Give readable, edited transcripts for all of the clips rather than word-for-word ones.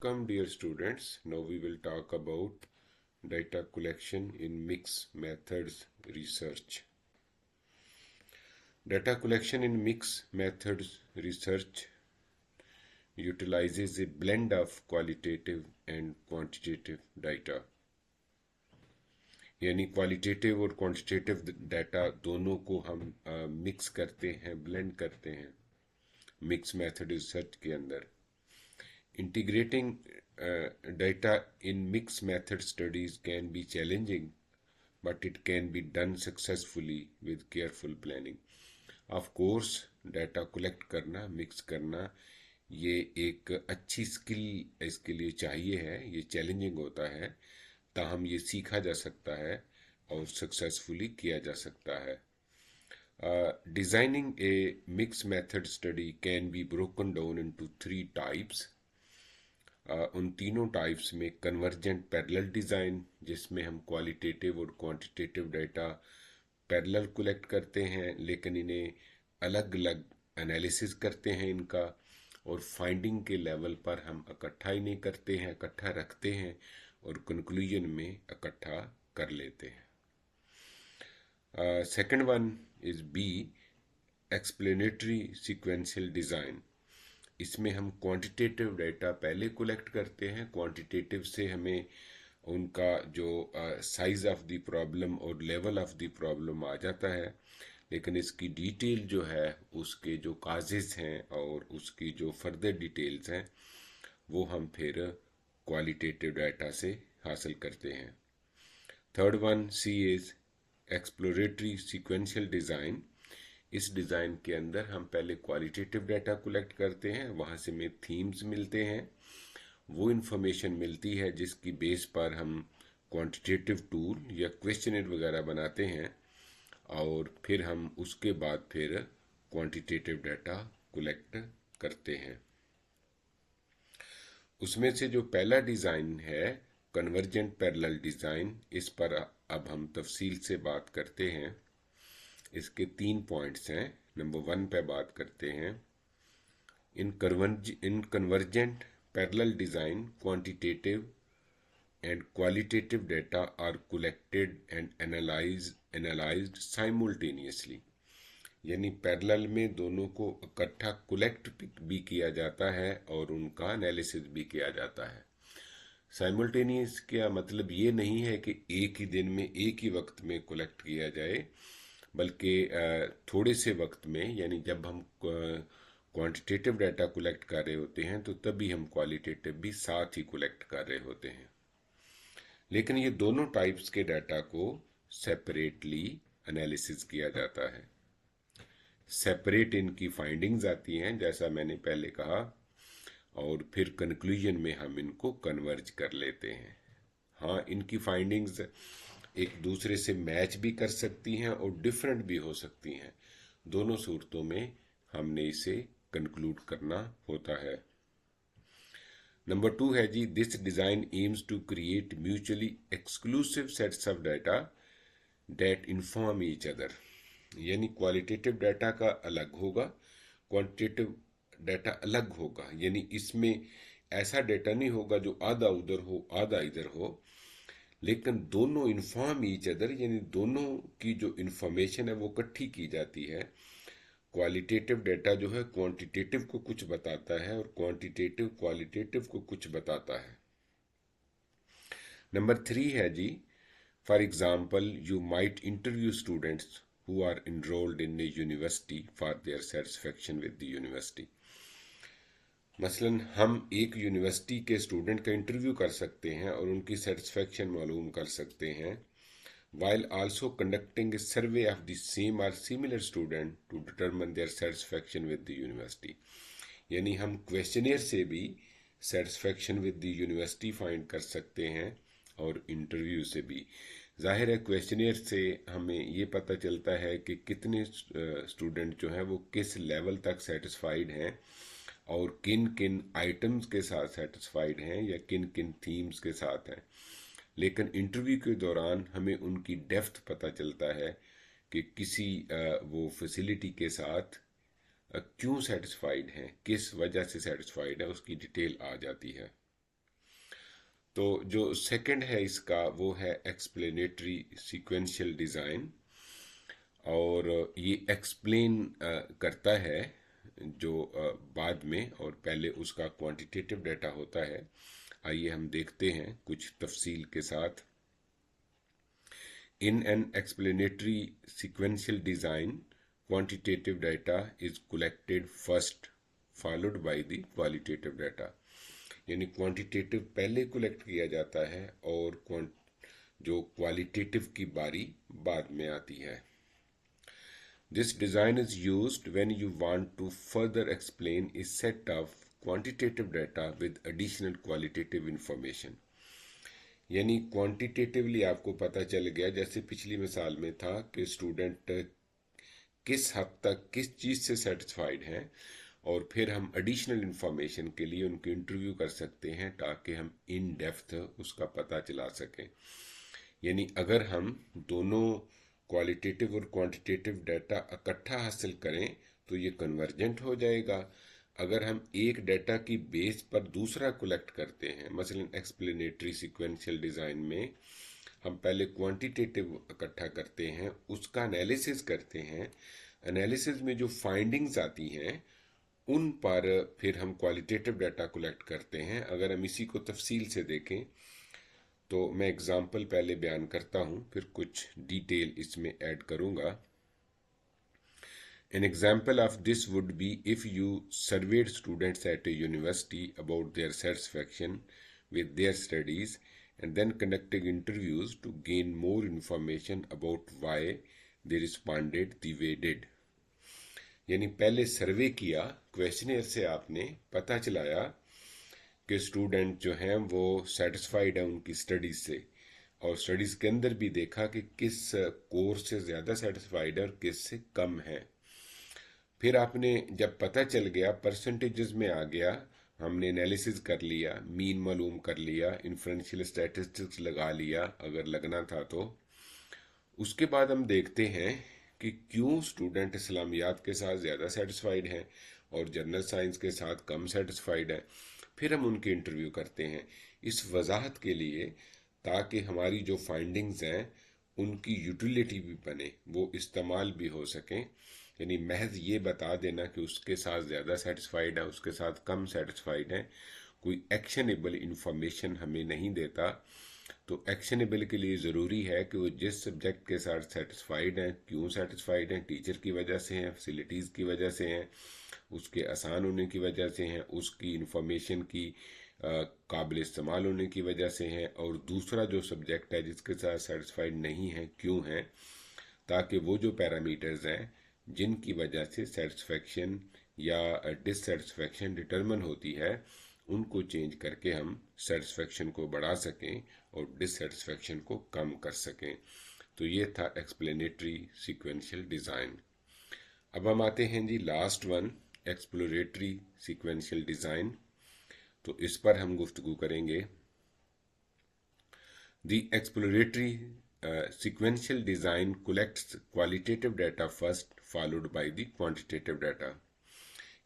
Welcome, dear students. Now we will talk about data collection in mixed methods research. Data collection in mixed methods research utilizes a blend of qualitative and quantitative data. यानी qualitative और quantitative data दोनों को हम mix करते हैं, blend करते हैं mix method research के अंदर. Integrating data in mixed method studies can be challenging, but it can be done successfully with careful planning. Of course, data collect करना, मिक्स करना, ये एक अच्छी स्किल इसके लिए चाहिए है. ये चैलेंजिंग होता है, ताहम ये सीखा जा सकता है और सक्सेसफुली किया जा सकता है. Designing a mixed method study can be broken down into three types. उन तीनों टाइप्स में कन्वर्जेंट पैरेलल डिज़ाइन, जिसमें हम क्वालिटेटिव और क्वांटिटेटिव डाटा पैरेलल कलेक्ट करते हैं, लेकिन इन्हें अलग अलग एनालिसिस करते हैं इनका, और फाइंडिंग के लेवल पर हम इकट्ठा ही नहीं करते हैं, इकट्ठा रखते हैं और कंक्लूजन में इकट्ठा कर लेते हैं. Second one is B, explanatory sequential design. इसमें हम क्वांटिटेटिव डाटा पहले कलेक्ट करते हैं. क्वांटिटेटिव से हमें उनका जो साइज ऑफ द प्रॉब्लम और लेवल ऑफ द प्रॉब्लम आ जाता है, लेकिन इसकी डिटेल जो है, उसके जो काजेस हैं और उसकी जो फर्दर डिटेल्स हैं, वो हम फिर क्वालिटेटिव डाटा से हासिल करते हैं. Third one C is exploratory sequential design. इस डिज़ाइन के अंदर हम पहले क्वालिटेटिव डाटा कलेक्ट करते हैं, वहाँ से हमें थीम्स मिलते हैं, वो इन्फॉर्मेशन मिलती है जिसकी बेस पर हम क्वांटिटेटिव टूल या क्वेश्चनर वगैरह बनाते हैं, और फिर हम उसके बाद फिर क्वांटिटेटिव डाटा कलेक्ट करते हैं. उसमें से जो पहला डिज़ाइन है कन्वर्जेंट पैरेलल डिज़ाइन, इस पर अब हम तफसील से बात करते हैं. इसके 3 पॉइंट्स हैं. नंबर 1 पे बात करते हैं. In convergent parallel design quantitative and qualitative data are collected and analyzed simultaneously. यानी पैरेलल में दोनों को इकट्ठा कलेक्ट भी किया जाता है और उनका एनालिसिस भी किया जाता है. साइमल्टेनियस का मतलब ये नहीं है कि एक ही दिन में एक ही वक्त में कलेक्ट किया जाए, बल्कि थोड़े से वक्त में, यानी जब हम क्वांटिटेटिव डाटा कलेक्ट कर रहे होते हैं तो तभी हम क्वालिटेटिव भी साथ ही कलेक्ट कर रहे होते हैं. लेकिन ये दोनों टाइप्स के डाटा को सेपरेटली एनालिसिस किया जाता है. सेपरेट इनकी फाइंडिंग्स आती हैं, जैसा मैंने पहले कहा, और फिर कंक्लूजन में हम इनको कन्वर्ज कर लेते हैं. हाँ, इनकी फाइंडिंग्स एक दूसरे से मैच भी कर सकती हैं और डिफरेंट भी हो सकती हैं. दोनों सूरतों में हमने इसे कंक्लूड करना होता है. नंबर 2 है जी, this design aims to create mutually exclusive sets of data that inform each other. यानी क्वालिटेटिव डाटा का अलग होगा, क्वांटिटेटिव डाटा अलग होगा. यानी इसमें ऐसा डाटा नहीं होगा जो आधा उधर हो आधा इधर हो, लेकिन दोनों इन्फॉर्म ईच अदर, यानी दोनों की जो इन्फॉर्मेशन है वो इकट्ठी की जाती है. क्वालिटेटिव डाटा जो है क्वांटिटेटिव को कुछ बताता है और क्वांटिटेटिव क्वालिटेटिव को कुछ बताता है. नंबर 3 है जी, for example you might interview students who are enrolled in a university for their satisfaction with the university. मसलन हम एक यूनिवर्सिटी के स्टूडेंट का इंटरव्यू कर सकते हैं और उनकी सेटिस्फेक्शन मालूम कर सकते हैं, while also conducting a survey of the same or similar student to determine their satisfaction with the university. यानी हम क्वेश्चनियर से भी satisfaction with the university find कर सकते हैं और इंटरव्यू से भी. जाहिर है क्वेश्चनियर से हमें ये पता चलता है कि कितने स्टूडेंट जो हैं वो किस लेवल तक सेटिस्फाइड हैं और किन किन आइटम्स के साथ सेटिस्फाइड हैं या किन किन थीम्स के साथ हैं. लेकिन इंटरव्यू के दौरान हमें उनकी डेप्थ पता चलता है कि किसी वो फैसिलिटी के साथ क्यों सेटिस्फाइड हैं, किस वजह से सेटिस्फाइड है, उसकी डिटेल आ जाती है. तो जो सेकंड है इसका वो है एक्सप्लेनेटरी सीक्वेंशियल डिज़ाइन, और ये एक्सप्लेन करता है जो बाद में, और पहले उसका क्वांटिटेटिव डाटा होता है। आइए हम देखते हैं कुछ तफसील के साथ। In an explanatory sequential design, quantitative data is collected first, followed by the qualitative data। यानी क्वांटिटेटिव पहले कलेक्ट किया जाता है और जो क्वालिटेटिव की बारी बाद में आती है। This design is used when you want to further explain a set of quantitative data with additional qualitative information। यानी क्वांटिटेटिवली आपको पता चल गया, जैसे पिछली मिसाल में था कि स्टूडेंट किस हद तक किस चीज़ से सेटिस्फाइड हैं, और फिर हम एडिशनल इंफॉर्मेशन के लिए उनके इंटरव्यू कर सकते हैं ताकि हम इन डेप्थ उसका पता चला सकें। यानी अगर हम दोनों क्वालिटेटिव और क्वांटिटेटिव डाटा इकट्ठा हासिल करें तो ये कन्वर्जेंट हो जाएगा। अगर हम एक डाटा की बेस पर दूसरा कलेक्ट करते हैं, मसलन एक्सप्लेनेटरी सीक्वेंशियल डिज़ाइन में हम पहले क्वांटिटेटिव इकट्ठा करते हैं, उसका एनालिसिस करते हैं, एनालिसिस में जो फाइंडिंग्स आती हैं उन पर फिर हम क्वालिटेटिव डाटा कलेक्ट करते हैं। अगर हम इसी को तफसील से देखें तो मैं एग्जांपल पहले बयान करता हूं, फिर कुछ डिटेल इसमें ऐड करूंगा। An example of this would be if you surveyed students at a university about their satisfaction with their studies and then conducted interviews to gain more information about why they responded the way did। यानी पहले सर्वे किया, questionnaire से आपने पता चलाया कि student जो हैं वो सेटिस्फाइड है उनकी स्टडीज से, और स्टडीज के अंदर भी देखा कि किस कोर्स से ज़्यादा सेटिस्फाइड है और किस से कम है। फिर आपने जब पता चल गया, परसेंटेजेस में आ गया, हमने एनालिसिस कर लिया, मीन मालूम कर लिया, इन्फ्रेंशियल स्टैटिस्टिक्स लगा लिया अगर लगना था तो। उसके बाद हम देखते हैं कि क्यों स्टूडेंट इस्लामियात के साथ ज़्यादा सेटिस्फाइड हैं और जनरल साइंस के साथ कम सेटिस्फाइड हैं। फिर हम उनके इंटरव्यू करते हैं इस वजाहत के लिए, ताकि हमारी जो फाइंडिंग्स हैं उनकी यूटिलिटी भी बने, वो इस्तेमाल भी हो सकें। यानी महज ये बता देना कि उसके साथ ज़्यादा सेटिस्फाइड है, उसके साथ कम सेटिस्फाइड है, कोई एक्शनेबल इंफॉर्मेशन हमें नहीं देता। तो एक्शनेबल के लिए ज़रूरी है कि वो जिस सब्जेक्ट के साथ सेटिस्फाइड हैं, क्यों सेटिस्फाइड हैं, टीचर की वजह से हैं, फैसिलिटीज़ की वजह से हैं, उसके आसान होने की वजह से हैं, उसकी इंफॉर्मेशन की काबिल इस्तेमाल होने की वजह से हैं, और दूसरा जो सब्जेक्ट है जिसके साथ सेटिस्फाइड नहीं है क्यों है, ताकि वो जो पैरामीटर्स हैं जिनकी वजह से सेटिस्फेक्शन या डिससेटिस्फेक्शन डिटरमिन होती है उनको चेंज करके हम सेटिस्फेक्शन को बढ़ा सकें और डिससेटिस्फेक्शन को कम कर सकें। तो ये था एक्सप्लेनेटरी सीक्वेंशियल डिज़ाइन। अब हम आते हैं जी last one, exploratory sequential design. तो इस पर हम गुफ्तगू करेंगे। The exploratory sequential design collects qualitative data first followed by the quantitative data।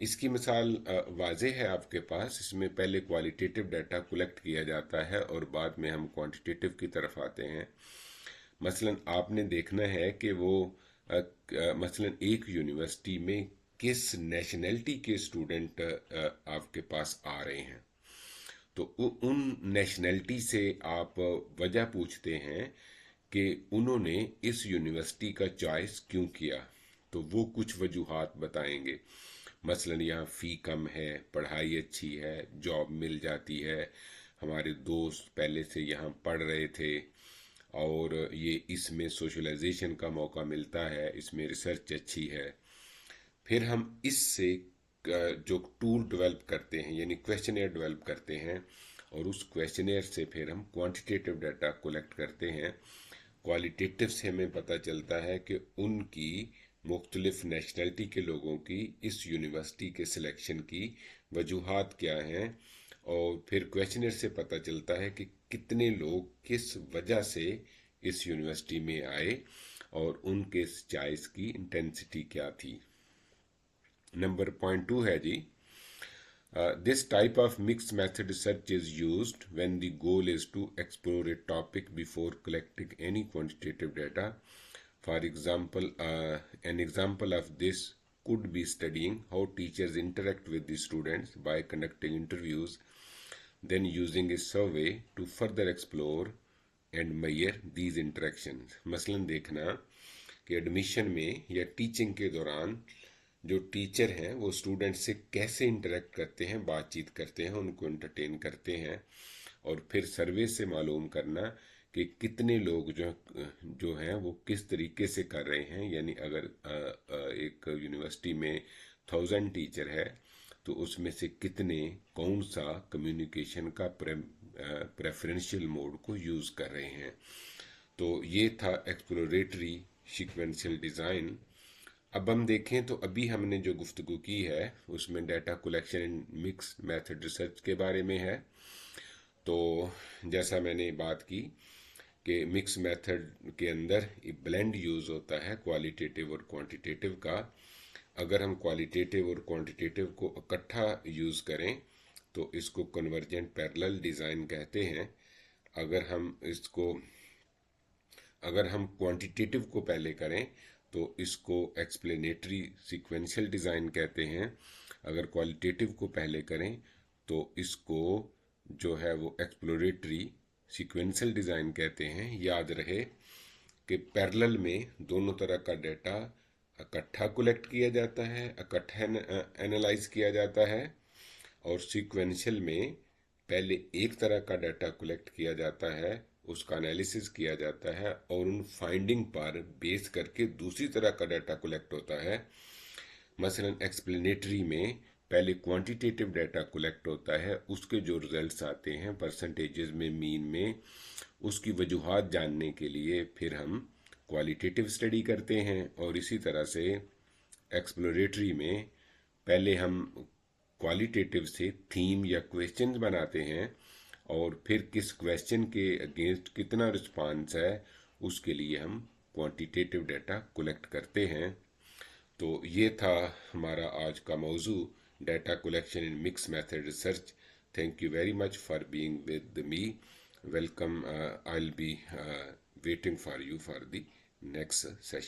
इसकी मिसाल वाज़ेह है आपके पास। इसमें पहले क्वालिटेटिव डाटा कलेक्ट किया जाता है और बाद में हम क्वांटिटेटिव की तरफ आते हैं। मसलन आपने देखना है कि वो मसलन एक यूनिवर्सिटी में किस नेशनैलिटी के स्टूडेंट आपके पास आ रहे हैं, तो उन नेशनैलिटी से आप वजह पूछते हैं कि उन्होंने इस यूनिवर्सिटी का चॉइस क्यों किया। तो वो कुछ वजूहात बताएंगे, मसलन यहाँ फ़ी कम है, पढ़ाई अच्छी है, जॉब मिल जाती है, हमारे दोस्त पहले से यहाँ पढ़ रहे थे, और ये इसमें सोशलाइजेशन का मौका मिलता है, इसमें रिसर्च अच्छी है। फिर हम इससे जो टूल डेवलप करते हैं यानी क्वेश्चनेयर डेवलप करते हैं, और उस क्वेश्चनेयर से फिर हम क्वांटिटेटिव डाटा कलेक्ट करते हैं। क्वालिटेटिव से हमें पता चलता है कि उनकी मुख्तलिफ नेशनलिटी के लोगों की इस यूनिवर्सिटी के सिलेक्शन की वजूहात क्या हैं, और फिर क्वेश्चनर से पता चलता है कि कितने लोग किस वजह से इस यूनिवर्सिटी में आए और उनके चॉइस की इंटेंसिटी क्या थी। नंबर पॉइंट 2 है जी, This type of mixed method research is used when the goal is to explore a topic before collecting any quantitative data. For example, an example of this could be studying how teachers interact with the students by conducting interviews, then using a survey to further explore and measure these interactions. मसलन देखना कि admission में या teaching के दौरान जो teacher हैं वो स्टूडेंट से कैसे इंटरेक्ट करते हैं, बातचीत करते हैं, उनको एंटरटेन करते हैं, और फिर सर्वे से मालूम करना कि कितने लोग जो जो हैं वो किस तरीके से कर रहे हैं। यानी अगर एक यूनिवर्सिटी में 1000 टीचर है तो उसमें से कितने कौन सा कम्युनिकेशन का प्रेफरेंशियल मोड को यूज़ कर रहे हैं। तो ये था एक्सप्लोरेटरी सीक्वेंशियल डिज़ाइन। अब हम देखें तो अभी हमने जो गुफ्तगू की है उसमें data collection and mix method research के बारे में है। तो जैसा मैंने बात की कि मिक्स मेथड के अंदर ब्लेंड यूज़ होता है क्वालिटेटिव और क्वांटिटेटिव का। अगर हम क्वालिटेटिव और क्वांटिटेटिव को इकट्ठा यूज़ करें तो इसको कन्वर्जेंट पैरेलल डिज़ाइन कहते हैं। अगर हम क्वांटिटेटिव को पहले करें तो इसको एक्सप्लेनेटरी सीक्वेंशियल डिज़ाइन कहते हैं। अगर क्वालिटेटिव को पहले करें तो इसको जो है वो एक्सप्लोरेटरी सीक्वेंशियल डिज़ाइन कहते हैं। याद रहे कि पैरेलल में दोनों तरह का डाटा इकट्ठा कलेक्ट किया जाता है, इकट्ठा एनालाइज किया जाता है, और सीक्वेंशियल में पहले एक तरह का डाटा कलेक्ट किया जाता है, उसका एनालिसिस किया जाता है, और उन फाइंडिंग पर बेस करके दूसरी तरह का डाटा कलेक्ट होता है। मसलन एक्सप्लेनेटरी में पहले क्वांटिटेटिव डाटा कलेक्ट होता है, उसके जो रिजल्ट्स आते हैं परसेंटेजेस में, मीन में, उसकी वजूहात जानने के लिए फिर हम क्वालिटेटिव स्टडी करते हैं। और इसी तरह से एक्सप्लोरेटरी में पहले हम क्वालिटेटिव से थीम या क्वेश्चन बनाते हैं, और फिर किस क्वेश्चन के अगेंस्ट कितना रिस्पांस है उसके लिए हम क्वांटिटेटिव डाटा कलेक्ट करते हैं। तो ये था हमारा आज का मौजू, data collection in mix method research. Thank you very much for being with me. Welcome. I will be waiting for you for the next session.